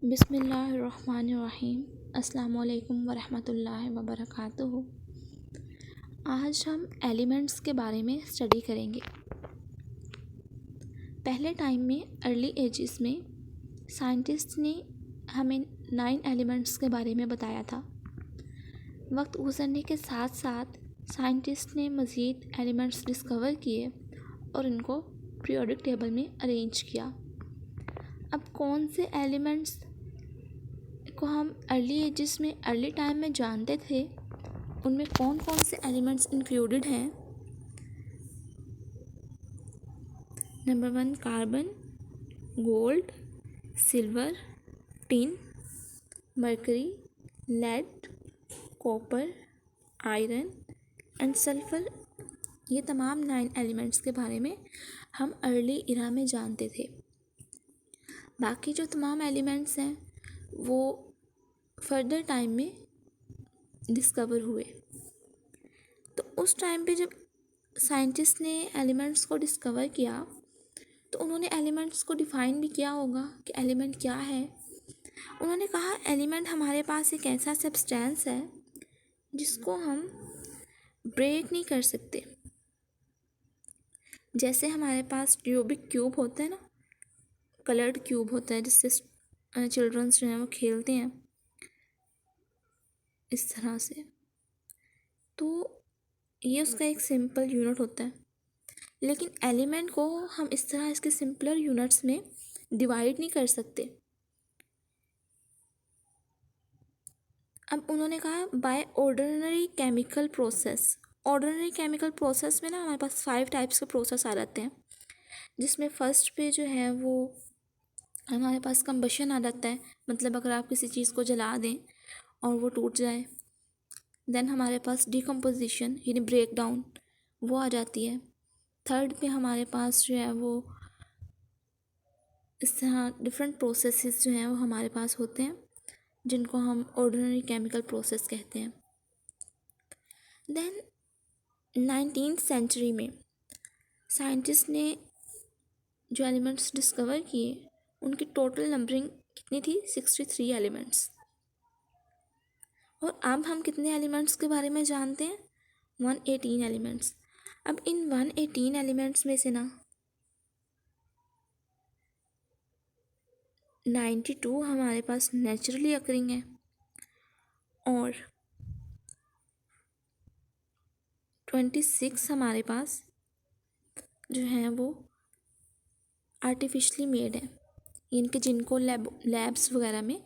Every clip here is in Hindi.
बिस्मिल्लाहिर्रहमानिर्रहीम। अस्सलामु अलैकुम वरहमतुल्लाहि वबरकातुहू। आज हम एलिमेंट्स के बारे में स्टडी करेंगे। पहले टाइम में अर्ली एजिस में साइंटिस्ट ने हमें 9 एलिमेंट्स के बारे में बताया था। वक्त गुजरने के साथ साथ साइंटिस्ट ने मज़ीद एलिमेंट्स डिस्कवर किए और इनको पीरियोडिक टेबल में अरेंज किया। अब कौन से एलिमेंट्स को हम अर्ली एजिस में अर्ली टाइम में जानते थे, उनमें कौन कौन से एलिमेंट्स इंक्लूडेड हैं। Number 1 carbon, gold, silver, tin, mercury, lead, copper, iron and sulphur. ये तमाम 9 एलिमेंट्स के बारे में हम अर्ली इरा में जानते थे। बाकी जो तमाम एलिमेंट्स हैं वो फर्दर टाइम में डिस्कवर हुए। तो उस टाइम पे जब साइंटिस्ट ने एलिमेंट्स को डिस्कवर किया तो उन्होंने एलिमेंट्स को डिफ़ाइन भी किया होगा कि एलिमेंट क्या है। उन्होंने कहा एलिमेंट हमारे पास एक ऐसा सब्सटेंस है जिसको हम ब्रेक नहीं कर सकते। जैसे हमारे पास रूबिक क्यूब होता है ना, कलर्ड क्यूब होता है जिससे चिल्ड्रंस जो हैं वो खेलते हैं इस तरह से, तो ये उसका एक सिंपल यूनिट होता है। लेकिन एलिमेंट को हम इस तरह इसके सिंपलर यूनिट्स में डिवाइड नहीं कर सकते। अब उन्होंने कहा by ordinary chemical process. Ordinary chemical process में ना हमारे पास 5 टाइप्स के प्रोसेस आ जाते हैं, जिसमें फर्स्ट पे जो है वो हमारे पास कंबशन आ जाता है, मतलब अगर आप किसी चीज़ को जला दें और वो टूट जाए। देन हमारे पास डिकम्पोजिशन यानी ब्रेक डाउन वो आ जाती है। थर्ड पे हमारे पास जो है वो इस तरह डिफरेंट प्रोसेसेस जो हैं वो हमारे पास होते हैं जिनको हम ऑर्डिनरी केमिकल प्रोसेस कहते हैं। देन 19th सेंचुरी में साइंटिस्ट ने जो एलिमेंट्स डिस्कवर किए उनकी टोटल नंबरिंग कितनी थी? 63 एलिमेंट्स। और अब हम कितने एलिमेंट्स के बारे में जानते हैं? 118 एलिमेंट्स। अब इन 118 एलिमेंट्स में से ना 92 हमारे पास नेचुरली अकरिंग है और 26 हमारे पास जो हैं वो आर्टिफिशली मेड है, यानी कि जिनको लैब्स वगैरह में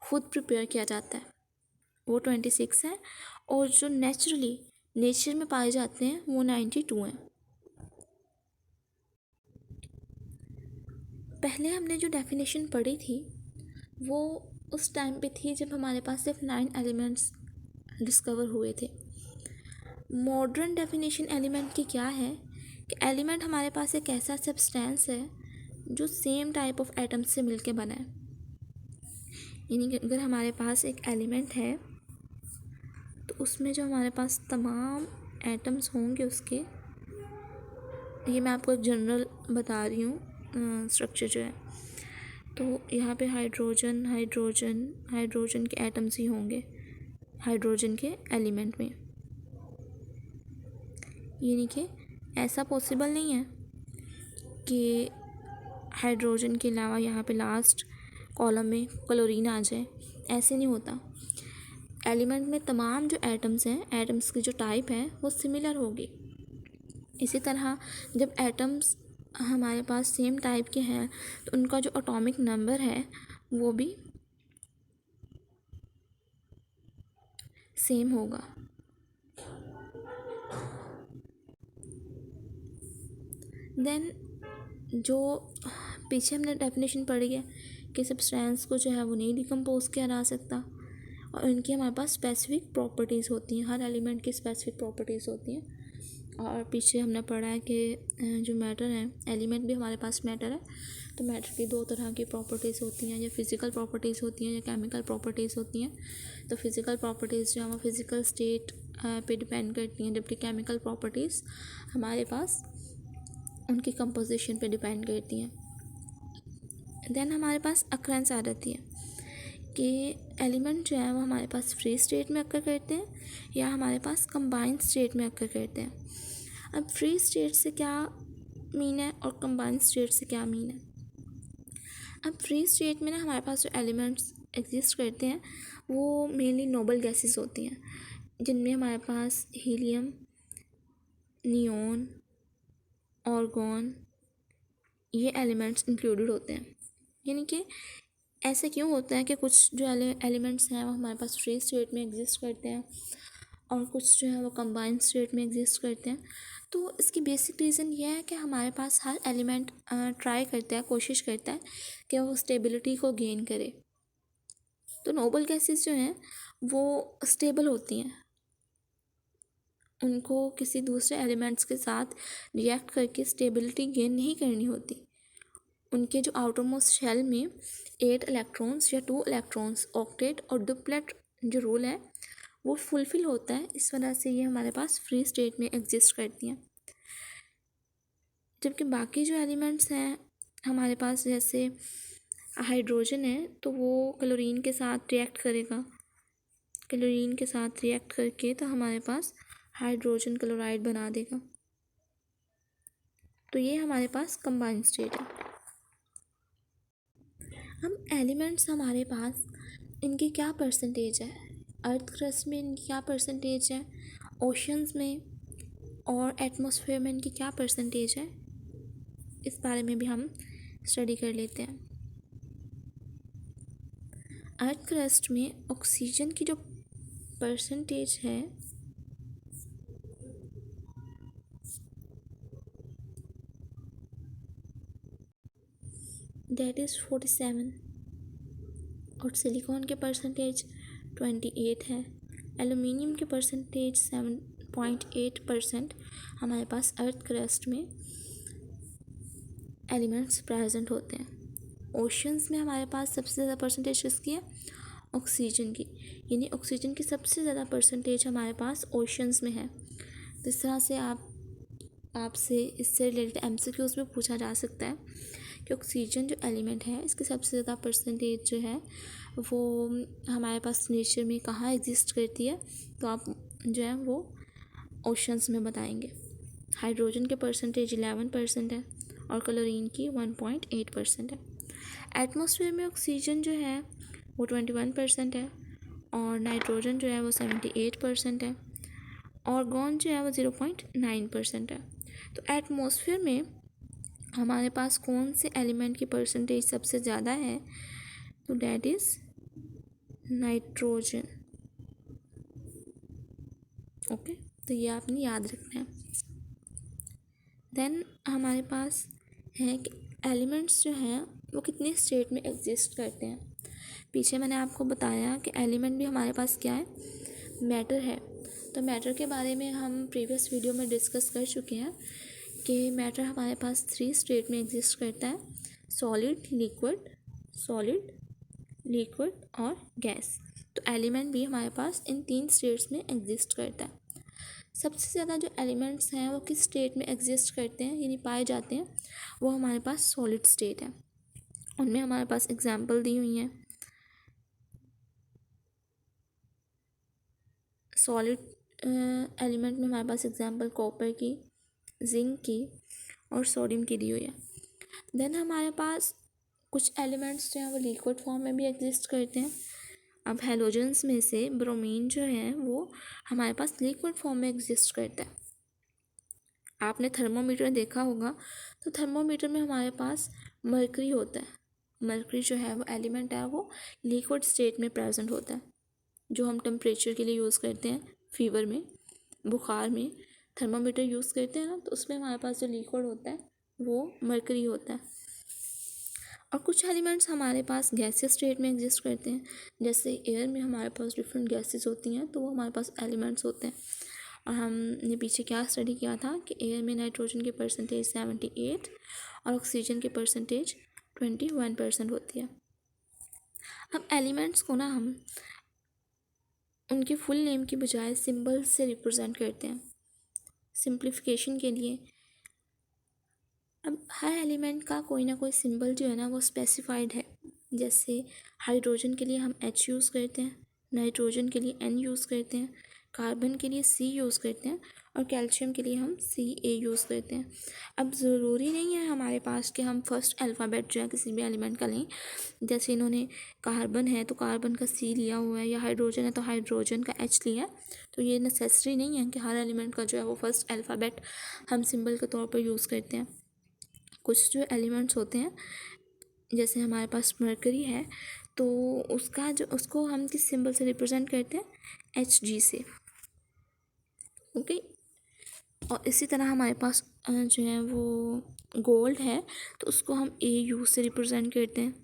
खुद प्रिपेयर किया जाता है, वो 26 हैं। और जो नेचुरली नेचर में पाए जाते हैं वो 92 हैं। पहले हमने जो डेफिनेशन पढ़ी थी वो उस टाइम पे थी जब हमारे पास सिर्फ 9 एलिमेंट्स डिस्कवर हुए थे। मॉडर्न डेफिनेशन एलिमेंट की क्या है कि एलिमेंट हमारे पास एक ऐसा सब्सटेंस है जो सेम टाइप ऑफ एटम्स से मिलके बना है। यानी कि अगर हमारे पास एक एलिमेंट है तो उसमें जो हमारे पास तमाम एटम्स होंगे उसके, ये मैं आपको एक जनरल बता रही हूँ स्ट्रक्चर जो है, तो यहाँ पे हाइड्रोजन हाइड्रोजन हाइड्रोजन के एटम्स ही होंगे हाइड्रोजन के एलिमेंट में। यानी कि ऐसा पॉसिबल नहीं है कि हाइड्रोजन के अलावा यहाँ पे लास्ट कॉलम में क्लोरीन आ जाए, ऐसे नहीं होता। एलिमेंट में तमाम जो एटम्स हैं, एटम्स की जो टाइप है वो सिमिलर होगी। इसी तरह जब एटम्स हमारे पास सेम टाइप के हैं तो उनका जो एटॉमिक नंबर है वो भी सेम होगा। देन जो पीछे हमने डेफिनेशन पढ़ी है कि सब्सटेंस को जो है वो नहीं डिकम्पोज किया जा सकता और इनकी हमारे पास स्पेसिफिक प्रॉपर्टीज़ होती हैं, हर एलिमेंट की स्पेसिफिक प्रॉपर्टीज़ होती हैं। और पीछे हमने पढ़ा है कि जो मैटर है, एलिमेंट भी हमारे पास मैटर है, तो मैटर की 2 तरह की प्रॉपर्टीज़ होती हैं, या फिज़िकल प्रॉपर्टीज़ होती हैं या केमिकल प्रॉपर्टीज़ होती हैं। तो फिज़िकल प्रॉपर्टीज़ जो है वो फिज़िकल स्टेट पे डिपेंड करती हैं, जबकि केमिकल प्रॉपर्टीज़ हमारे पास उनकी कंपोजिशन पे डिपेंड करती हैं। देन हमारे पास अक्रेंस आ जाती है। कि एलिमेंट जो है वो हमारे पास फ्री स्टेट में अक्कर करते हैं या हमारे पास कंबाइंड स्टेट में अक्कर करते हैं। अब फ्री स्टेट से क्या मीन है और कंबाइंड स्टेट से क्या मीन है। अब फ्री स्टेट में ना हमारे पास जो एलिमेंट्स एग्जिस्ट करते हैं वो मेनली नोबल गैसेस होती हैं, जिनमें हमारे पास हीलियम, नियॉन, ऑर्गन, ये एलिमेंट्स इंक्लूडेड होते हैं। यानी कि ऐसे क्यों होता है कि कुछ जो एलिमेंट्स हैं वो हमारे पास फ्री स्टेट में एग्जिस्ट करते हैं और कुछ जो है वो कंबाइंड स्टेट में एग्जिस्ट करते हैं। तो इसकी बेसिक रीज़न ये है कि हमारे पास हर एलिमेंट ट्राई करता है, कोशिश करता है कि वो स्टेबिलिटी को गेन करे। तो नोबल गैसेस जो हैं वो स्टेबल होती हैं, उनको किसी दूसरे एलिमेंट्स के साथ रिएक्ट करके स्टेबिलिटी गेन नहीं करनी होती। उनके जो आउटर मोस्ट शेल में 8 इलेक्ट्रॉन्स या 2 इलेक्ट्रॉन्स, ऑक्टेट और डुप्लेट जो रूल है वो फुलफ़िल होता है। इस वजह से ये हमारे पास फ्री स्टेट में एग्जिस्ट करती हैं। जबकि बाकी जो एलिमेंट्स हैं हमारे पास, जैसे हाइड्रोजन है तो वो क्लोरीन के साथ रिएक्ट करेगा, क्लोरीन के साथ रिएक्ट करके तो हमारे पास हाइड्रोजन क्लोराइड बना देगा। तो ये हमारे पास कंबाइंड स्टेट है। हम एलिमेंट्स हमारे पास इनकी क्या परसेंटेज है, अर्थ क्रस्ट में इनकी क्या परसेंटेज है, ओशंस में और एटमॉस्फेयर में इनकी क्या परसेंटेज है, इस बारे में भी हम स्टडी कर लेते हैं। अर्थ क्रस्ट में ऑक्सीजन की जो परसेंटेज है दैट इज़ 47 और सिलिकॉन के परसेंटेज 28 है। एलुमिनियम के परसेंटेज 7.8% हमारे पास अर्थ क्रस्ट में एलिमेंट्स प्रेजेंट होते हैं। ओशंस में हमारे पास सबसे ज़्यादा परसेंटेज किसकी है, ऑक्सीजन की, यानी ऑक्सीजन की सबसे ज़्यादा परसेंटेज हमारे पास ओशंस में है। तो इस तरह से आपसे इससे रिलेटेड MCQs में पूछा जा सकता है कि ऑक्सीजन जो एलिमेंट है इसकी सबसे ज़्यादा परसेंटेज जो है वो हमारे पास नेचर में कहाँ एग्जिस्ट करती है, तो आप जो है वो ओशंस में बताएंगे। हाइड्रोजन के परसेंटेज 11% है और क्लोरीन की 1.8% है। एटमॉस्फेयर में ऑक्सीजन जो है वो 21% है और नाइट्रोजन जो है वो 78% है, ऑर्गन जो है वो 0.9% है। तो एटमॉस्फेयर में हमारे पास कौन से एलिमेंट की परसेंटेज सबसे ज़्यादा है, तो डैट इज़ नाइट्रोजन। ओके, तो ये आपने याद रखना है। देन हमारे पास है कि एलिमेंट्स जो हैं वो कितने स्टेट में एग्जिस्ट करते हैं। पीछे मैंने आपको बताया कि एलिमेंट भी हमारे पास क्या है, मैटर है। तो मैटर के बारे में हम प्रीवियस वीडियो में डिस्कस कर चुके हैं कि मैटर हमारे पास 3 स्टेट में एग्जिस्ट करता है, सॉलिड, लिक्विड और गैस। तो एलिमेंट भी हमारे पास इन 3 स्टेट्स में एग्जिस्ट करता है। सबसे ज़्यादा जो एलिमेंट्स हैं वो किस स्टेट में एग्जिस्ट करते हैं यानी पाए जाते हैं, वो हमारे पास सॉलिड स्टेट है। उनमें हमारे पास एग्जांपल दी हुई हैं। सॉलिड एलिमेंट में हमारे पास एग्जांपल कॉपर की, जिंक की और सोडियम की दी हुई है। देन हमारे पास कुछ एलिमेंट्स जो हैं वो लिक्विड फॉर्म में भी एग्जिस्ट करते हैं। अब हेलोजेंस में से ब्रोमीन जो है वो हमारे पास लिक्विड फॉर्म में एग्जिस्ट करता है। आपने थर्मोमीटर देखा होगा, तो थर्मोमीटर में हमारे पास मरकरी होता है। मरकरी जो है वो एलिमेंट है वो लिक्विड स्टेट में प्रेजेंट होता है, जो हम टेम्परेचर के लिए यूज़ करते हैं, फीवर में, बुखार में थर्मामीटर यूज़ करते हैं ना, तो उसमें हमारे पास जो लिक्विड होता है वो मरकरी होता है। और कुछ एलिमेंट्स हमारे पास गैसियस स्टेट में एग्जिस्ट करते हैं, जैसे एयर में हमारे पास डिफरेंट गैसेस होती हैं, तो वो हमारे पास एलिमेंट्स होते हैं। और हमने पीछे क्या स्टडी किया था कि एयर में नाइट्रोजन की परसेंटेज 78 और ऑक्सीजन की परसेंटेज 21% होती है। अब एलिमेंट्स को ना हम उनके फुल नेम की बजाय सिंबल से रिप्रेजेंट करते हैं सिंप्लीफिकेशन के लिए। अब हर एलिमेंट का कोई ना कोई सिंबल जो है ना वो स्पेसिफाइड है, जैसे हाइड्रोजन के लिए हम H यूज़ करते हैं, नाइट्रोजन के लिए N यूज़ करते हैं, कार्बन के लिए C यूज़ करते हैं और कैल्शियम के लिए हम Ca यूज़ करते हैं। अब ज़रूरी नहीं है हमारे पास कि हम फर्स्ट अल्फ़ाबेट जो है किसी भी एलिमेंट का लें। जैसे इन्होंने कार्बन है तो कार्बन का C लिया हुआ है, या हाइड्रोजन है तो हाइड्रोजन का H लिया है। तो ये नेसेसरी नहीं है कि हर एलिमेंट का जो है वो फर्स्ट अल्फ़ाबेट हम सिंबल के तौर पर यूज़ करते हैं। कुछ जो एलिमेंट्स होते हैं, जैसे हमारे पास मरकरी है तो उसको हम किस सिंबल से रिप्रेजेंट करते हैं, Hg से। ओके। और इसी तरह हमारे पास जो है वो गोल्ड है तो उसको हम Au से रिप्रेजेंट करते हैं।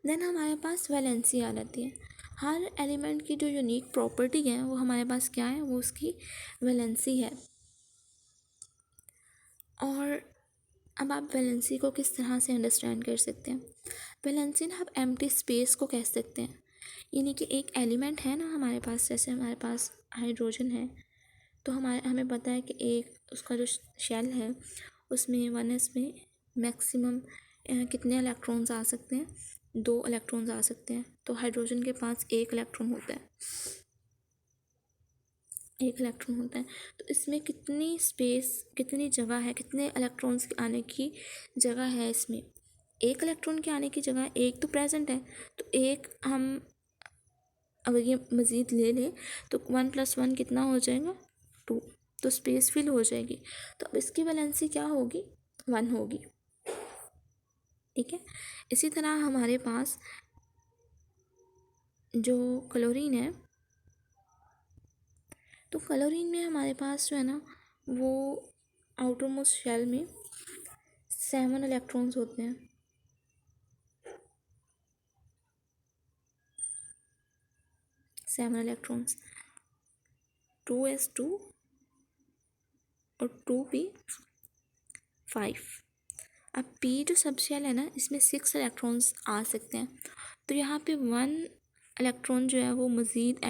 देन हमारे पास वैलेंसी आ जाती है। हर एलिमेंट की जो यूनिक प्रॉपर्टी है वो हमारे पास क्या है, वो उसकी वैलेंसी है। और अब आप वैलेंसी को किस तरह से अंडरस्टैंड कर सकते हैं। वैलेंसी ना आप एम्प्टी स्पेस को कह सकते हैं, यानी कि एक एलिमेंट है ना हमारे पास, जैसे हमारे पास हाइड्रोजन है तो हमें पता है कि एक उसका जो शेल है उसमें 1s में मैक्सिमम कितने इलेक्ट्रॉन्स आ सकते हैं, 2 इलेक्ट्रॉन्स आ सकते हैं। तो हाइड्रोजन के पास 1 इलेक्ट्रॉन होता है, 1 इलेक्ट्रॉन होता है। तो इसमें कितनी स्पेस, कितनी जगह है, कितने इलेक्ट्रॉन्स के आने की जगह है इसमें। 1 इलेक्ट्रॉन के आने की जगह 1 तो प्रेजेंट है, तो 1 हम अगर ये मज़ीद ले लें तो 1 + 1 कितना हो जाएगा, 2। तो स्पेस फिल हो जाएगी। तो अब इसकी वैलेंसी क्या होगी, 1 होगी। ठीक है। इसी तरह हमारे पास जो क्लोरीन है, तो क्लोरीन में हमारे पास जो है ना वो आउटर मोस्ट शेल में 7 इलेक्ट्रॉन्स होते हैं। 7 इलेक्ट्रॉन्स, 2s2 और 2p5। अब p जो सब शेल है ना इसमें 6 इलेक्ट्रॉन्स आ सकते हैं। तो यहाँ पे 1 इलेक्ट्रॉन जो है वो मज़ीद